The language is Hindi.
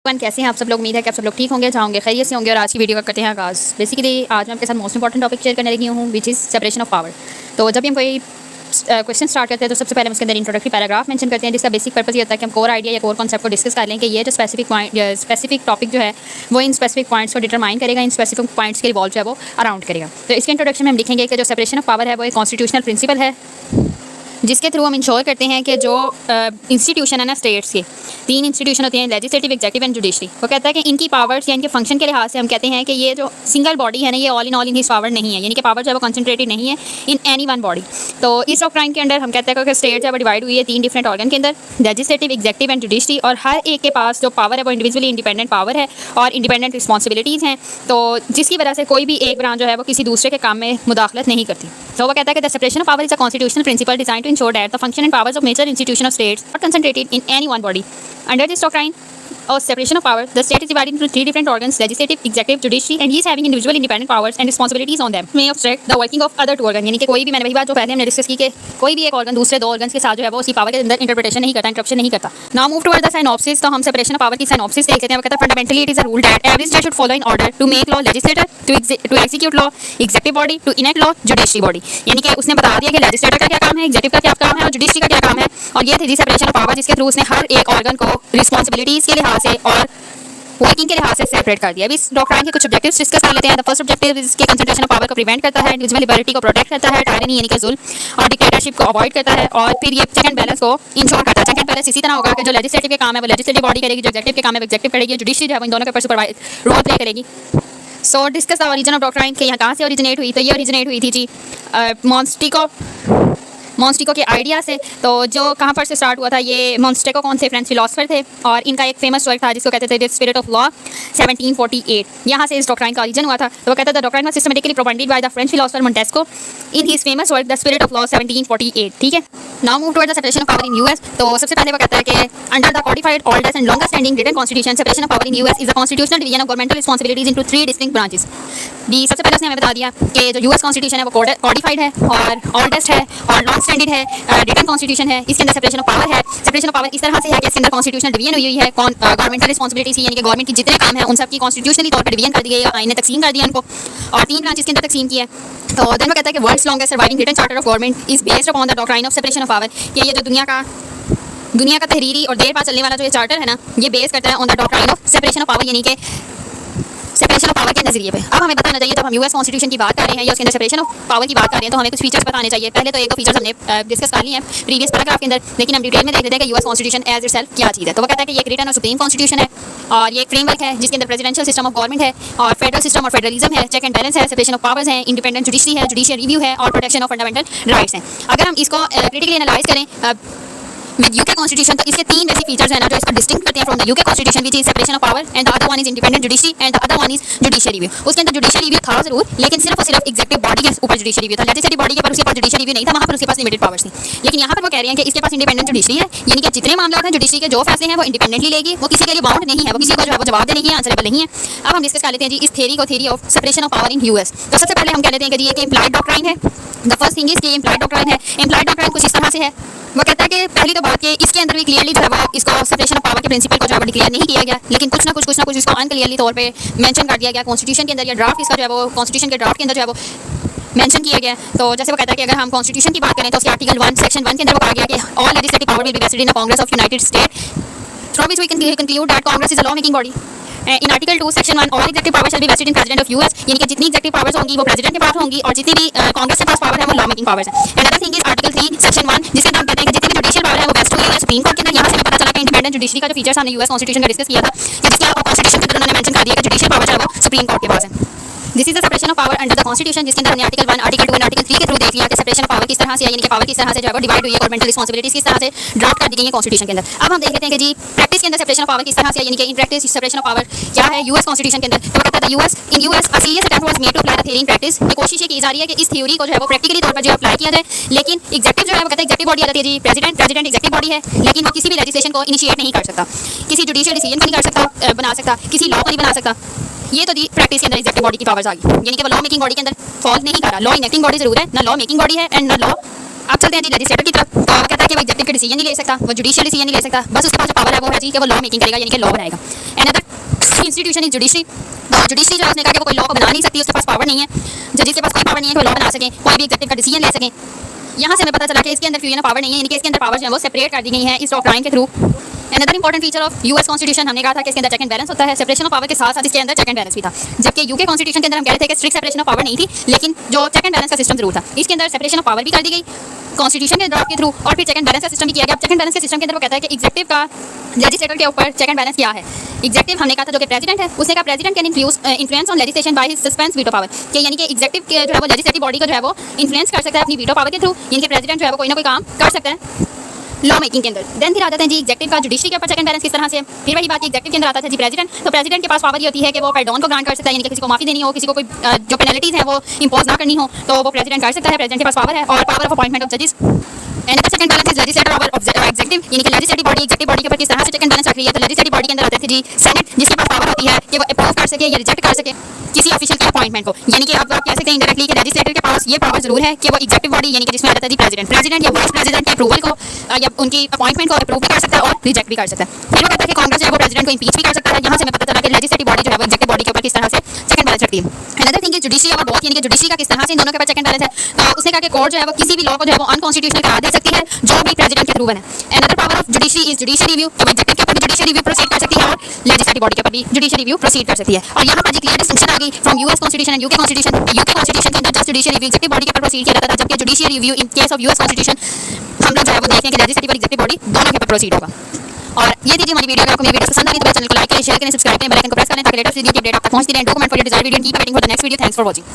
कैसे हैं आप सब लोग। उम्मीद है कि आप सब लोग ठीक होंगे, चाहोगे खैरियत से होंगे। और आज की वीडियो का करते हैं आगाज़। बेसिकली आज मैं आपके साथ मोस्ट इंपॉर्टेंट टॉपिक शेयर करने लगी हूँ, which is separation of power. तो जब भी हम कोई क्वेश्चन स्टार्ट करते हैं तो सबसे पहले हम उसके अंदर इंट्रोडक्टरी पैराग्राफ मेंशन करते हैं, जिसका बेसिक पर्पस ये होता है कि हम कोर आइडिया या कोर कॉन्सेप्ट को डिस्कस कर लें कि ये जो स्पेसिफिक टॉपिक जो है वो इन स्पेसिफिक पॉइंट्स को डिटरमाइन करेगा, इन स्पेसिफिक पॉइंट्स के रिवॉल्व जो है वो अराउंड करेगा। तो इसके इंट्रोडक्शन में हम लिखेंगे कि जो सेपरेशन ऑफ पावर है वो एक कॉन्स्टिट्यूशनल प्रिंसिपल है, जिसके थ्रू हम इंश्योर करते हैं कि जो इंस्टीट्यूशन है ना, स्टेट्स के 3 इंस्टीट्यूशन होते हैं, लेजिस्लेटिव, एग्जीक्यूटिव एंड जुडिशरी। वो कहता है कि इनकी पावर्स या इनके फंक्शन के लिहाज से हम कहते हैं कि ये जो सिंगल बॉडी है ना, ये ऑल इन हिज पावर नहीं है, यानी कि पावर जो है वो कंसंट्रेटेड नहीं है इन एनी वन बॉडी। तो इस डॉक्ट्राइन के अंदर हम कहते हैं कि स्टेट जो है वो डिवाइड हुई है 3 डिफरेंट ऑर्गन के अंदर, लेजिस्लेटिव, एग्जीक्यूटिव एंड जुडिशरी। और हर एक के पास जो पावर है वो इंडिविजुअली इंडिपेंडेंट पावर है और इंडिपेंडेंट रिस्पॉन्सिबिलिटीज़ हैं, तो जिसकी वजह से कोई भी एक ब्रांच जो है वो किसी दूसरे के काम में मुदाखलत नहीं करती। तो वो कहता है कि the separation of power is a constitutional principle design to ensure that the function and powers of major institution of states are concentrated in any one body. Under this doctrine of separation of power, the state is divided into 3 different organs: legislative, executive, judiciary, and he is having individual independent powers and responsibilities on them. May obstruct the working of other 2 organs, यानी कि कोई भी, मैंने वही बात जो पहले हमने डिस्कस की कि कोई भी एक ऑर्गन दूसरे 2 ऑर्गन्स के साथ जो है वो उसकी पावर के अंदर इंटरप्रिटेशन नहीं करता, इंटरप्शन नहीं करता। Now move toward the synopsis. तो हम सेपरेशन ऑफ पावर की साइनॉप्सिस देख लेते हैं। वो कहता है fundamentally it is a rule that every state should follow in order to make law, legislator to execute law, executive body to enact law, judiciary body. यानी कि उसने बता दिया कि लेजिस्लेटर का क्या काम है, एग्जीक्यूटिव का क्या काम है और जुडिशरी का क्या काम है। और ये थी सेपरेशन ऑफ पावर, जिसके थ्रू उसने हर एक ऑर्गन को रिस्पॉन्सिबिलिटीज के लिहाज से और वर्किंग के लिहाज से सेपरेट कर दिया। अभी इस डॉक्ट्राइन के कुछ ऑब्जेक्टिव्स डिस्कस कर लेते हैं। द फर्स्ट ऑब्जेक्टिव इसके कंसंट्रेशन ऑफ पावर को प्रिवेंट करता है, इंडिविजुअल लिबर्टी को प्रोटेक्ट करता है, टायरनी यानी कि जुल्म और डिक्टेटरशिप को अवॉइड करता है, और फिर ये चेक एंड बैलेंस को इंश्योर करता है। चेक एंड बैलेंस इसी तरह होगा कि जो लेजिस्लेटिव के काम है वो लेजिस्लेटिव बॉडी करेगी, जो एग्जीक्यूटिव के काम है वो एग्जीक्यूटिव करेगी, जुडिशरी जो है वो इन दोनों के ऊपर सुपरवाइज रोल प्ले करेगी। सो discuss the origin of doctrine कि यहाँ कहाँ से ओरिजिनेट हुई। तो ये ओरिजिनेट हुई थी जी मॉन्स्टिको के आइडिया से। तो जो कहाँ पर से स्टार्ट हुआ था, ये मॉन्स्टिको कौन से फ्रेंच फिलोसफर थे और इनका एक फेमस वर्क था जिसको कहते थे द स्पिरिट ऑफ लॉ 1748। यहाँ से इस डॉक्ट्राइन का ओरिजिन हुआ था। तो वो कहता था doctrine was systematically propounded by the French philosopher Montesquieu in his famous work the spirit of law 1748। ठीक है, now move toward the separation of power in US. तो सबसे पहले वो कहता है कि under the codified oldest and longest standing written constitution, separation of power in US is a constitutional division of governmental responsibilities into 3 distinct branches. सबसे पहले उसने हमें बता दिया कि जो यूएस कॉन्स्टिट्यूशन है वो कॉडिफाइड है और ओल्डेस्ट है और लॉन्ग स्टैंडिंग है, रिटन कॉन्स्टिट्यूशन है। इसके अंदर सेपरेशन ऑफ पावर है। सेपरेशन ऑफ पावर इस तरह से है कि इसके अंदर कॉन्स्टिट्यूशनल डिवीजन हुई है, गवर्नमेंटल रिस्पांसिबिलिटीज यानी कि गवर्नमेंट की जितने काम है उन सब की कॉन्स्टिट्यूशनली तौर पर डिवीजन कर दी गई है, आईने तकसीम कर दिया इनको और 3 ब्रांचेस के अंदर तकसीम की है। तो देन वो कहता है कि world's longest surviving written charter of government is based upon the doctrine of separation of power. कि ये जो दुनिया का तहरीरी और देर बाद चलने वाला जो ये चार्टर है ना, ये बेस करता है on the doctrine of separation of power, यानी कि सेपरेशन ऑफ पावर के नजरिए पे। अब हमें बताना चाहिए जब हम यूएस कॉन्स्टिट्यूशन की बात कर रहे हैं या उसके अंदर सेपरेशन ऑफ पावर की बात कर रहे हैं तो हमें कुछ फीचर्स बताने चाहिए। पहले तो एक दो फीचर्स हमने डिस्कस कर लिए हैं प्रीवियस पैराग्राफ के अंदर, लेकिन हम डिटेल में देख लेते हैं कि यूएस कॉन्स्टिट्यूशन एज इटसेल्फ क्या चीज़ है। तो वो कहता है कि ये एक रिटन और सुप्रीम कॉन्स्टिट्यूशन है और ये एक फ्रेमवर्क है जिसके अंदर प्रेसिडेंशियल सिस्टम ऑफ गवर्नमेंट है और फेडरल सिस्टम और फेडरलिज्म है, चेक एंड बैलेंस है, सेपरेशन ऑफ पावर्स है, इंडिपेंडेंट जुडिशरी है, जुडिशियल रिव्यू है और प्रोटेक्शन ऑफ फंडामेंटल राइट्स हैं। अगर हम इसको क्रिटिकली एनालाइज करें with UK constitution, तो इसके 3 बेसिक फीचर्स हैं ना जो इसको डिस्टिंक्ट करते हैं from the UK constitution, which is separation of power and the other one is independent judiciary and the other one is judicial review। उसके अंदर judicial review था जरूर, लेकिन सिर्फ और सिर्फ एग्जीक्यूटिव बॉडी के ऊपर judicial review था, लेजिस्लेटिव बॉडी के ऊपर उसके पास judicial review नहीं था, वहाँ पर उसके पास लिमिटेड पावर्स थी। लेकिन यहाँ पर वो कह रहे हैं कि इसके पास इंडिपेंडेंट जुडिशरी है, यानी कि जितने मामले हैं जुडिशरी के जो फैसले हैं वो इंडिपेंडेंटली लेगी, वो किसी के लिए बाउंड नहीं है, वो किसी को जो है वो जवाब देने की आंसरेबल नहीं है। अब हम डिस्कस कर लेते हैं जी इस theory of separation of power in US. तो सबसे पहले हम कह लेते हैं कि जी ये इम्प्लाइड डॉक्ट्राइन है। द फर्स्ट थिंग इज कि इम्प्लाइड डॉक्ट्राइन है। इम्प्लाइड डॉक्ट्राइन कुछ इस तरह से है, वो कहता है कि पहली तो बात कि इसके अंदर भी क्लियरली जो है वो इसको सेपरेशन ऑफ पावर के प्रिंसिपल को जो है डिक्लेयर नहीं किया गया, लेकिन कुछ ना कुछ इसको अनक्लियरली तौर पे मेंशन कर दिया गया कॉन्स्टिट्यूशन के अंदर, या ड्राफ्ट इसका जो है वो कॉन्स्टिट्यूशन के ड्राफ्ट के अंदर जो है वो मेंशन किया गया। तो जैसे वो कहता है कि अगर हम कॉन्स्टिट्यूशन की बात करें तो उसके आर्टिकल 1 सेक्शन 1 के अंदर वो कहा गया कि all legislative power will be vested in the Congress of United State through which we can conclude that Congress is a law making body. In article 2 section 1 all executive power shall be vested in president of US, यानी कि जितनी एग्जीक्यूटिव पावर्स होंगी वो प्रेसिडेंट के पास होंगी और जितनी भी कांग्रेस के पास पावर है वो लॉ मेकिंग पावर्स है। And other thing is article 3 section 1 जिसके अंदर कहते हैं कि जितनी भी जुडिशियल पावर है वो वेस्ट हुई है सुप्रीम कोर्ट के अंदर। यहाँ से हमें पता चला कि इंडिपेंडेंट जुडिशरी का जो फीचर्स हमने यूएस कॉन्स्टिट्यूशन का डिस्कस किया था, जिसके कॉन्स्टिट्यूशन के अंदर उन्होंने मेंशन कर दिया कि जुडिशियल पावर जो है वो सुप्रीम कोर्ट के पास है। This is the separation of power under the constitution, जिसके अंदर हमने आर्टिकल 1, आर्टिकल 2 और आर्टिकल 3 के थ्रू देख लिया कि सेपरेशन ऑफ पावर किस तरह से है, यानी कि पावर किस तरह से जो है वो डिवाइड हुई है, गवर्नमेंटल रिस्पांसिबिलिटीज किस तरह से ड्राफ्ट कर दी गई है कॉन्स्टिट्यूशन के अंदर। अब हम देख लेते हैं कि जी प्रैक्टिस के अंदर सेपरेशन ऑफ पावर किस तरह से है, यानी कि in practice separation of power क्या है यूएस कॉन्स्टिट्यूशन के अंदर। तो कहता है US a serious attempt was made to apply the theory in practice. ये कोशिश ये की जा रही है कि इस थ्योरी को जो है वो प्रैक्टिकली तौर पर जो अप्लाई किया जाए, लेकिन एग्जीक्यूटिव जो है वो कहता है एग्जीक्यूटिव बॉडी आ जाती है जी प्रेसिडेंट एग्जीक्यूटिव बॉडी है, लेकिन वो किसी भी लेजिस्लेशन को इनिशिएट नहीं कर सकता, किसी जुडिशियल डिसीजन को नहीं कर सकता बना सकता, किसी लॉ को नहीं बना सकता। ये तो जी प्रैक्टिस के अंदर एग्जीक्यूटिव बॉडी की पावर्स आ गई, यानी कि वो लॉ मेकिंग बॉडी के अंदर फॉल नहीं कर रहा। लॉ इनेक्टिंग बॉडी जरूर है, ना लॉ मेकिंग बॉडी है एंड ना लॉ आप चलते हैं जी लेजिस्लेटर की तरफ। तो कहता है कि वो एग्जीक्यूटिव के डिसीजन नहीं ले सकता, वो जुडिशियल डिसीजन नहीं ले सकता, बस उसके पास जो पावर है वो है जी कि वो लॉ मेकिंग करेगा, यानी कि लॉ बनाएगा। Another institution is judiciary. तो जुडिशरी जो है उसने कहा कि वो कोई लॉ को बना नहीं सकती, उसके पास पावर नहीं है, जजेस के पास कोई पावर नहीं है कि वो लॉ बना सकें, कोई भी एग्जीक्यूटिव का डिसीजन ले सकें। यहाँ से हमें पता चला कि इसके अंदर फ्यूजन पावर नहीं है, यानी कि इसके अंदर पावर जो है वो सेपरेट कर दी गई है इस डॉक्ट्राइन के through. Another important feature of US constitution, हमने कहा था कि इसके अंदर चेक एंड बैलेंस होता है, सेपरेशन ऑफ पावर के साथ साथ इसके अंदर चेक एंड बैलेंस भी था। जबकि यूके कॉन्स्टिट्यूशन के अंदर हम कह रहे थे कि स्ट्रिक्ट सेपरेशन ऑफ पावर नहीं थी, लेकिन जो चेक एंड बैलेंस का सिस्टम जरूर था। इसके अंदर सेपरेशन ऑफ पावर भी कर दी गई कॉन्स्टिट्यूशन के ड्राफ्ट के थ्रू, और फिर चेक एंड बैलेंस का सिस्टम भी किया गया। चेक एंड बैलेंस के सिस्टम के अंदर वो कहता है कि एग्जीक्यूटिव का लेजिस्लेटर के ऊपर चेक एंड बैलेंस क्या है। एग्जीक्यूटिव हमने कहा था जो कि प्रेसिडेंट है, उसने कहा president can influence on legislation by his suspense veto power, कि यानी कि एग्जीक्यूटिव के जो है वो लेजिस्लेटिव बॉडी को जो है वो इन्फ्लुएंस कर सकता है अपनी वीटो पावर के थ्रू, यानी कि प्रेसिडेंट जो है वो कोई ना कोई काम कर सकता है लॉ मेकिंग के अंदर। देन फिर आ जाते हैं जी एग्जीक्यूटिव का जुडिशरी के ऊपर चेक एंड बैलेंस किस तरह से। फिर वही बात एग्जीक्यूटिव के अंदर आता था जी प्रेसिडेंट। तो प्रेसिडेंट के पास पावर ये होती है कि वो पैडॉन को ग्रांट कर सकता है, यानी कि किसी को माफी देनी हो, किसी को कोई जो पेनल्टीज है वो इंपोज ना करनी हो, तो वो प्रेसिडेंट कर सकता है, प्रेसिडेंट के पास पावर है। और पावर ऑफ अपॉइंटमेंट ऑफ जजेस and second balance is legislator और एग्जीक्यूटिव, यानी कि लेजिस्लेटिव बॉडी एग्जीक्यूटिव बॉडी के ऊपर किस तरह से चेक एंड बैलेंस रख रही है। तो लेजिस्लेटिव बॉडी के अंदर आते थे जी सेनेट, जिसके पास पावर होती है कि वो अप्रूव कर सके या रिजेक्ट कर सके किसी ऑफिशियल के अपॉइंटमेंट को, यानी कि आप कह सकते हैं इंडायरेक्टली कि लेजिस्लेटर के पास ये पावर जरूर है कि वो एग्जीक्यूटिव बॉडी यानी कि जिसमें आ जाता है प्रेसिडेंट या वाइस प्रेसिडेंट के अप्रूवल को या उनकी अपॉइंटमेंट को अप्रूव भी कर सकता है और रिजेक्ट भी कर सकता है। फिर वो कहता है कि कांग्रेस जो है वो प्रेसिडेंट को इंपीच भी कर सकता है। यहाँ से हमें पता चला कि लेजिस्लेटिव बॉडी जो है वो एग्जीक्यूटिव बॉडी के ऊपर किस तरह से चेक एंड बैलेंस रखती है। अनदर थिंग इज जुडिशरी और बोथ, यानी कि जुडिशरी का किस तरह से इन दोनों के ऊपर चेक एंड बैलेंस है। तो उसने कहा कि कोर्ट जो है वो किसी भी लॉ को जो है वो अनकॉन्स्टिट्यूशनल करार दे सकती है जो भी प्रेसिडेंट के थ्रू बने। Another power of judiciary is judicial review, तो एग्जीक्यूटिव के ऊपर भी जुडिशियल रिव्यू प्रोसीड कर सकती है और लेजिस्लेटिव बॉडी के ऊपर भी जुडिशियल रिव्यू प्रोसीड कर सकती है। और यहाँ पर जी क्लियर डिस्टिंक्शन आ गई from US constitution and UK constitution. UK constitution के अंदर just judicial review executive body के ऊपर प्रोसीड किया जाता था, जबकि judicial review in case of US constitution हम लोग जो है वो देखते हैं कि लेजिस्लेटिव और एग्जीक्यूटिव बॉडी दोनों के ऊपर प्रोसीड होगा। और ये थी हमारी वीडियो। अगर आपको मेरी वीडियो पसंद आई तो चैनल को लाइक करें, शेयर करें, सब्सक्राइब करें, बेल आइकन को प्रेस करें ताकि लेटेस्ट वीडियो की अपडेट आप तक पहुंचती रहे। Do comment for your desired video and keep waiting for the next video. Thanks for watching.